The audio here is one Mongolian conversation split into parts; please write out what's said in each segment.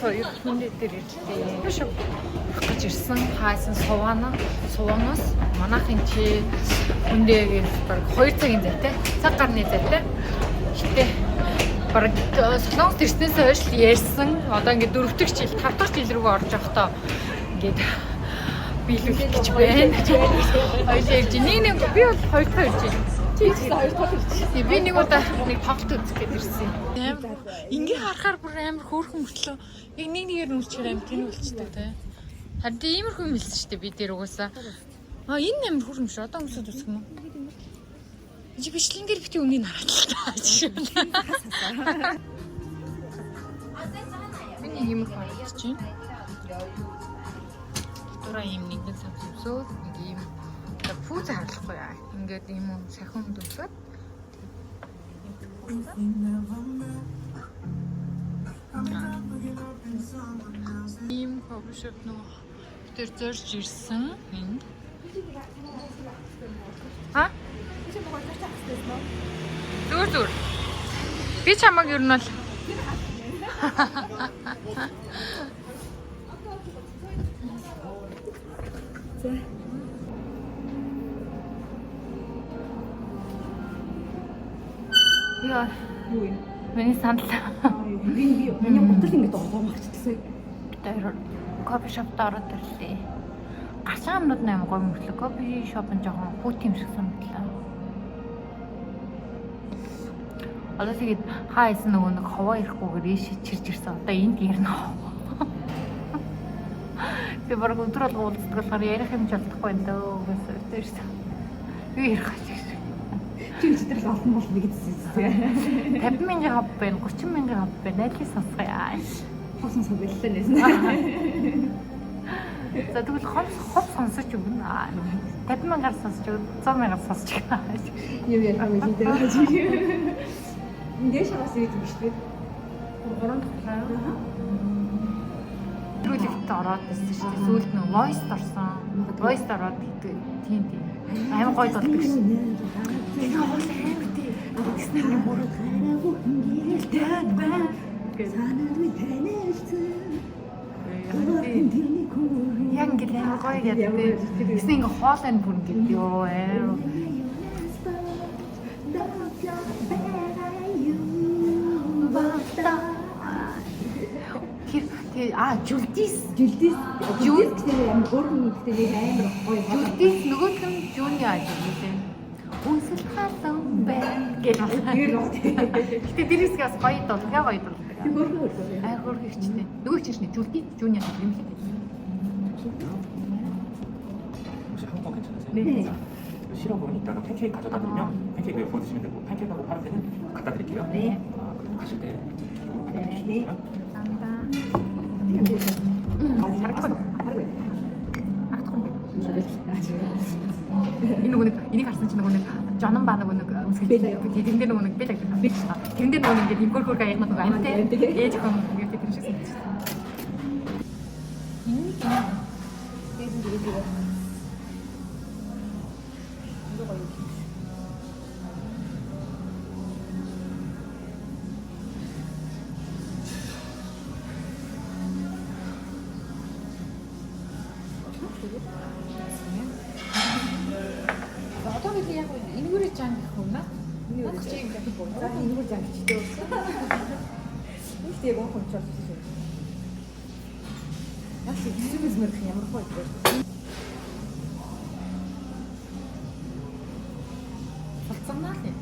хоёр хүнээ дээр иржээ. Биш үү? Гэж ирсэн. Хайсан суванаас манайхын чи хүндээгээр баг 2 цагийн зайтай. Цаг гарны зайтай. Гэтэ баг солонгос ирснээс хойш ярьсан. Одоо ингээд 4 дахь жил, 5 дахь жил рүү орж явахдаа ингээд биелүүлэх гэж байна. Хоёул ярьж нэг би бол 2 дахь ирж байна. Чи 2 дахь ирж. Би нэг удаа нэг тоглолт үзэх гэж ирсэн. Ингээ харахаар бүр амар хөөрхөн мөртлөө яг нэгээр нүрчээр амар тэн үлчтэй те. Харин иймэрхүү мэлсэн шүү дээ би дээр угаасаа. Энэ амар хөөрхөн шүү. Одоо өмсөд үзэх юм уу? Чи бичлэн дээр бити үнийг хараад л таа. Миний иймэрхүү харагдаж байна. Дураа ийм нэгэн самсамсууд нэг ийм фүүз харлахгүй яа. Ингээд ийм сахин дүүсгээд ийм хобшот нөө тэр зорж ирсэн энд. Ха? Зүр. Би чамаг ер нь бол яа. Юу юм? Миний санал. Миний бодол ингэж доогоомагчдсан. Тэр кофе шопд ороод ирлээ. Гарсан амнууд 8 гой мөрлөг. Кофе шопын жоохон хүүт юм шиг санагдлаа. Одоо тэгээд хаасан нөгөө нэг ховоо ирэхгүйгээр ийшээ чирж ирсэн. Одоо энд ярина. Би баг өдөр болго уулздаг болохоор ярих юм ч олдохгүй энэ дөө гэсэн. Би ярих гэж. Чи өчтөр л олон бол нэг гэсэн. 50 мянган хав байна, 30 мянган хав байна. Найдлыг сонсгоё. Хосон сонгоёлоо нээсэн. За тэгвэл хов сонсож өгнө. 50 мянгаар сонсож өгнө, 100 мянгаар сонсож өгнө. Юу ярих юм бэ дээ? Эндээс бас ийж биш үү? 3 дахь. Түрүүлэгт ороод байсан шүү дээ. Сүүлд нь voice орсон. Voice ороод тийм. Амар гоё болдог шин. Энэ хоол амар тийм. Гэснээр нэг бүр гэрэлтэй байна. Санаад ми танилцсан. Яг ингэ амар гоё гэдэг. Гэснээр ингэ хоол энэ бүр ингэ ёо аа. Жүлдис гэдэг амар хөөрхөн гэдэг амар гоё. Жүлдис нөгөөх нь жуни ааж юм. Үнсэл хаалсан байна гэдэг. Гэтэ дэрээс бас гоё доо, гоё доо. Аа хөөрхөн ихтэй. Нөгөө чинь жүлдис жуни ааж юм шиг. 혹시 한국 괜찮으세요? 네. 실어보니 이따가 팬케이크 가져다 드리면 팬케이크 보여주시면 되고 팬케이크하고 파는 데는 갖다 드릴게요. 네. 그리고 가실 때 네. 감사합니다. ini karsan cina guna jangan bana guna usaha jadi dia guna beda gitu jadi dia guna jadi impor kayak matu kan teh ya juga gitu terus sih ini kan Işte bu konuşacak bir şey. Nasıl yüzümüz mü kıyamı koyuyor? Satsanlar ya.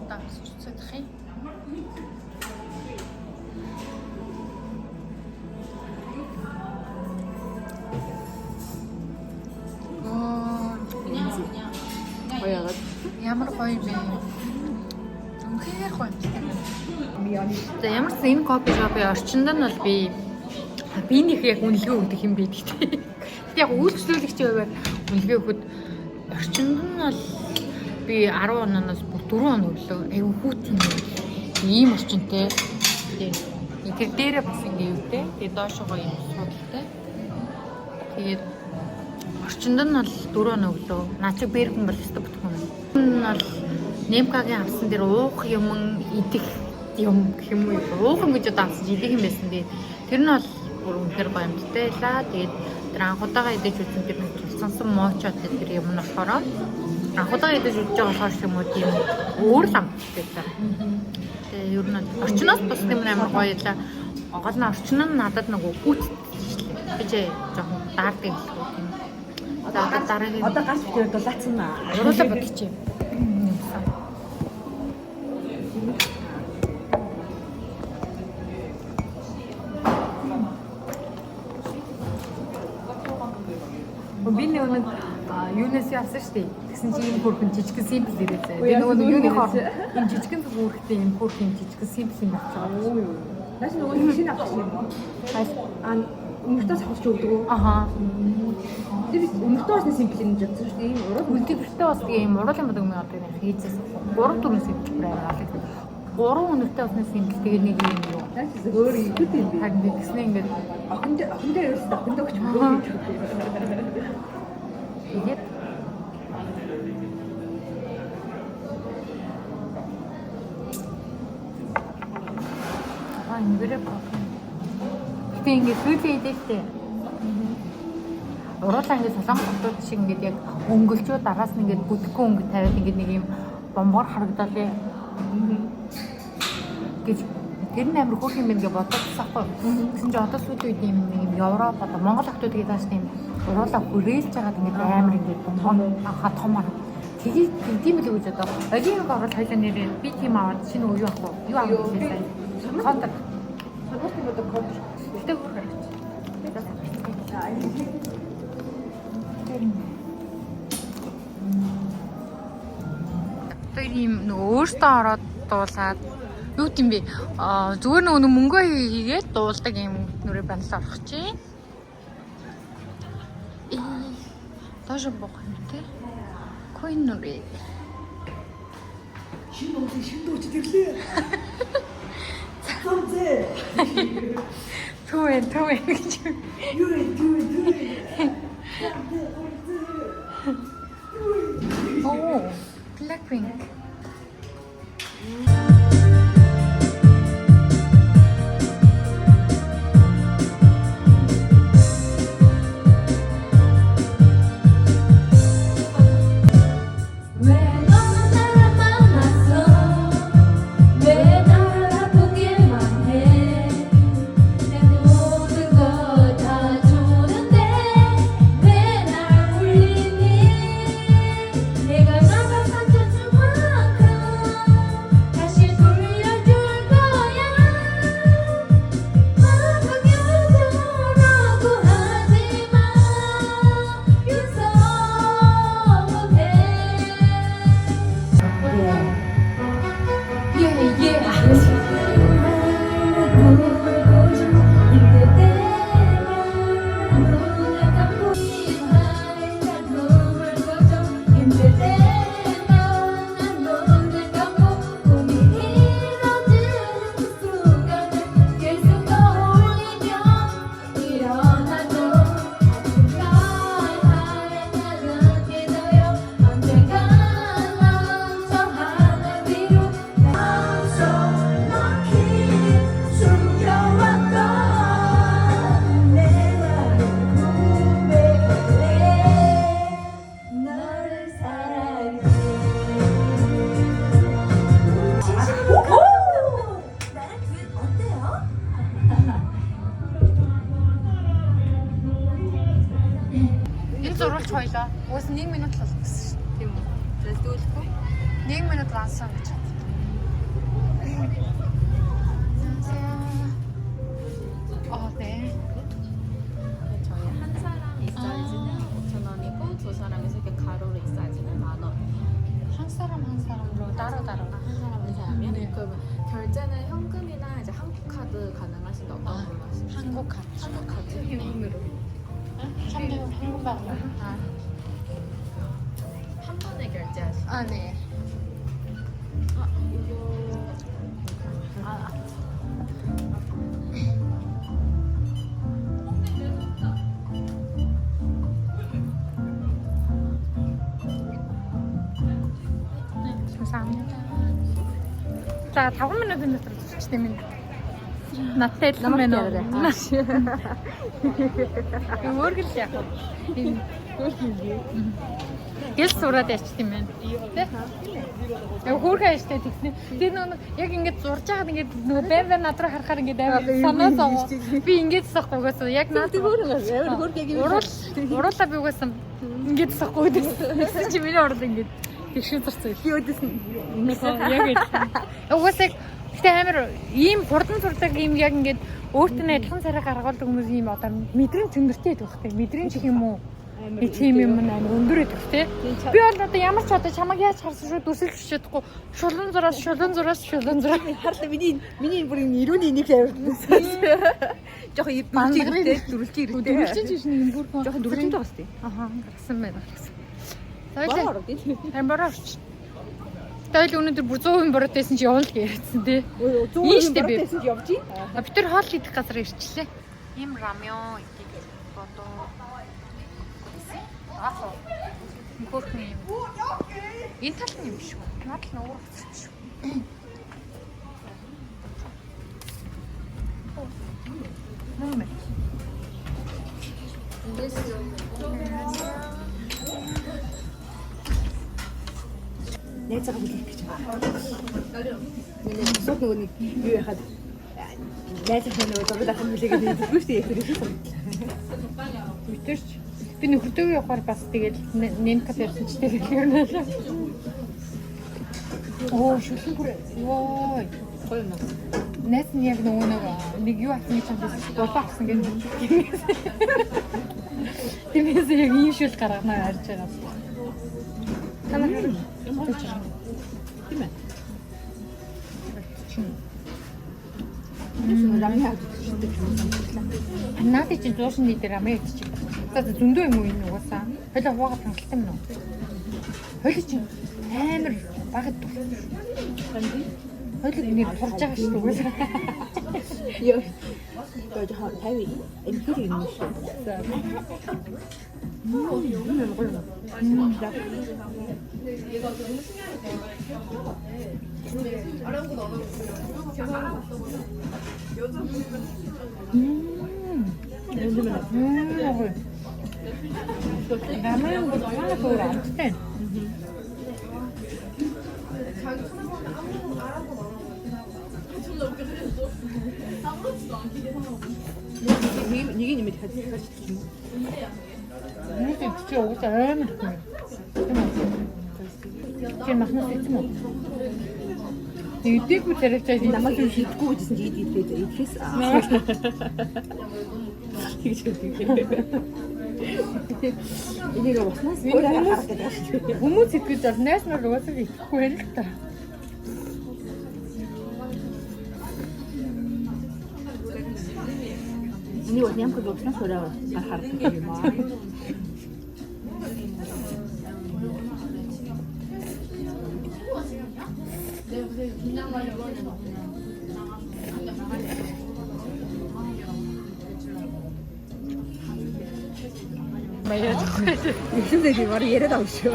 Так, це тхи. Ямар гоё бэ? Үнхээр гоё юм. За ямар ч энэ кофе шопын орчинд нь бол биенийх яг үнэлгээ өгдөг юм бэ гэдэг. Гэтэ яг үйлчлүүлэгчийн хувьд үнэлгээ өгөхөд орчинд нь бол би 10 оноос 4 он өглөө аюу хүүт юм. ийм орчинтэй. Тэр дээрээ бас ингэ юу те. Тэгээд доошогоо ийм судалтай. Тэгээд орчинд нь бол 4 хоног өглөө. Наа чи бэргэн бол өстө бүтгүн. Энэ бол Немкагийн авсан дээр уух юм идэх юм гэх юм уу? Уух юм гэж авсан идэх юм байсан. Тэгээд тэр нь бол үнэхээр гоёмжтэй лаа. Тэгээд тэр анхудаага идэж үзсэн тэр сонсон моочод тэр юм нь болохоор анхудаага идэж үзэж байгаа болохоор юм уу тийм өөр л амттай лаа. Тэгээд ер нь орчноос бас тийм амар гоё лаа. Гол нь орчин нь надад нөгөө гүйтчихлээ. Би ч жоохон даардаг юм. За одоо дараагийн одоо гарч ирээд дулаацсан маа. уруулаа бодчих. Би нэг юунаас явсан шүү дээ. Тэгсэн чинь ийм хөргөн жижигэн симпл ирээд. Би нөгөө юуны хоор энэ жижигэн зүгүүрхтэй ийм хөргөн жижигэн симпл юм авчихсан. Наас нөгөө шинэ авсан юм. Өмнөдөөс авч өгдөг үү? Аха. Тэр өмнөдөөс нь симпл юм жигсэн шүү дээ. Ийм урал үлдээвэртэй бас ийм уруулын бодог юм одоо нэг хийцээс 3 4 симпл байгаад. 3 өнөртэй усны симпл тэгээ нэг юм юу. наач өөр ихэд юм би. Харин тэгснэ ингээд охин дээр ерөөс охиндоо ч өөр юм. тэгээд ингэрэ боо. Гэтэ ингээд сүйдээ идэлтэй. Уруулаа ингээд солонгос хотууд шиг ингээд яг өнгөлчөө дараас нь ингээд бүдггүй өнгө тавиад ингээд нэг юм бомбоор харагдалээ. Гэж тэр нь амар хөөх юм ингээ бодчихсан байхгүй. Тэгсэн чинь одоо сүүлийн үед юм Европ одоо Монгол хотууд тэгээд тааш тийм уруулаа хүрээлж байгаад ингээ амар ингээ бомбон хаа том аа. Тэгээд тийм л үгүй одоо оливыг орол хоёлаа нэрээ би тийм аваад шинэ уу юу ахгүй. Юу авах вэ сая? Контр. Санаатай бодог контр. Гэтэ бүр харагч. Тэр юм нөгөө өөртөө ороод дуулаад юу гэм бэ? Зүгээр нөгөө мөнгөө хийгээд дуулдаг юм нүрээ банлаа орох чи. Тож бох юм те. Coin нүрээ. Шиндүүч тэрлээ. Цамцээ. Түвэн гэж. Юу юу. Oh, Blackpink. Зурулж хойлоо. Уус 1 минут л болсон шүү дээ. Тийм үү? Тэгэл дүүлэхгүй. 1 минут лансан гэж. 네. 저희 한 사람 이 사이즈는 5,000원이고 두 사람이서 이렇게 가로로 이 사이즈는 10,000원. 한 사람으로 따로. 한 사람을 사면 네. 그러면 결제는 현금이나 이제 한국 카드 가능하신데 어떤 걸로 하시나요? 한국 카드. 한국 카드. 현금으로. 한국 카드. 한 번에 결제하시나요? 네. 이거 сам. За 5 минутын дотор зүчтэй минь. Надтай л юм байна уу? Өөргөл яах вэ? Гэл сураад ячт юм байна. Тэ? Яг хөөрхөн ажтай тэгснэ. Тэр нэг яг ингэж зурж байгаад ингэж нөгөө байн надраа харахаар ингэж аваа санаа зов. Би ингэж сахгүй гэсэн. Яг наад уруулаа би угаасан ингэж сахгүй гэсэн чи миний орд ингэж тэгшин зарцаа. Би өдөөс яг гэж. Угаасаа гэтээ амар ийм хурдан зурдаг ийм яг ингэж өөртөө адилхан царай гаргуулдаг хүмүүс ийм одоо мэдрэмж зөндөртэй байдаг хэрэгтэй. Мэдрэмж гэх юм уу? Тийм юм амар өндөр идэх тий. Би бол одоо ямар ч одоо чамайг яаж харсан шүү дүрсэлж чадахгүй. Шулуун зураас Харлаа миний бүр ирүүний нэг авирсан. Жохо дүрлж ирдэ. дүрсэлж чинь юм бүр Жохо дүрлж байгаа сте. Аха гарсан байна. Соёлоо. Тамбараач. Тэгэл өнөөдөр бүр 100 хүн бороод байсан чи явна л гэсэн тий. 100 хүн байсан чи явж ий. Бид тэр хоол идэх газар ирчлээ. Им рамён идэх бодоо. Ахоо. Мөхөрхөн юм. Энэ тал нь юм шүү. Наад л өөр хэвчээ шүү. Нэмэ. Найзаагаа бүлээх гэж байна. Сууд нөгөө нэг юу яхад найзаа нөгөө дурдах юм билээ гэдэг юм шүү дээ. Үтэрч би нөхөртөө явахаар бас тэгэл нэмка ярьсан ч тэгэл юм. Оо шүлэн бүр ёо гоё юм. Нэт нь яг нөгөө нэг юу ахны чамд болоохсон гэдэг. Тиймээс яг ийм шүл гарганаа харж байгаа. Танаа тийм ээ. Наад чи зуушны дээр амээ чи. За зөндөө юм уу энэ угаасаа. Хойлоо хуваага хангалттай юм уу? Хойлоо чи амар багт тул. Хойлоо нэг турж байгаа шүү дээ угаасаа. Йоо. Гож хавь. Энэ хэр юм шүү. За. 라면 하나 더 안 이게 님이 같이 가시죠. 이게 진짜 오고 잘 지금 막 넣었지 뭐. 이때 그 제작자들이 남아 좀 짓고 있는 이게 있어. 이게 무슨 хүмүүс итгэж бол найс нар угаасаа итгэхгүй байл л та. Ini buat nyam kedua sudah bahar terima. 무슨 얘기 말이 얘를 나오셔.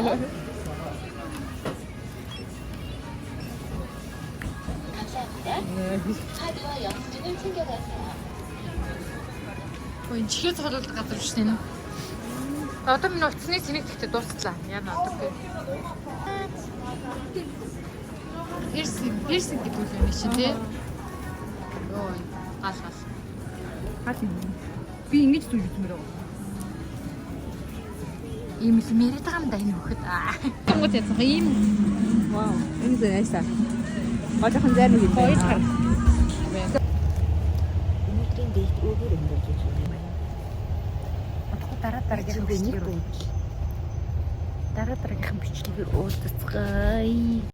카드와 영수증을 챙겨가세요. Энэ чихээ цогцолдог газар шүү дээ. Одоо минь утасны цэник гэхдээ дуусчлаа. Яа надад. Пирсинг гэдэг юм шиг тий. Йоо, гал. 하지. Би ингэж зүж үзмээр байгаа. Ийм л мэрэд байгаа юм да энэ хөхөд. Тэнгууд яцсан ийм. Вау. Энэ зайсаа. Гожхон зайр нэг Хоёр хар. Өнөөдрийн дэйт өгөр юм болж байна. Дараа дараагийнхан бичлэгээр уулзцгаая.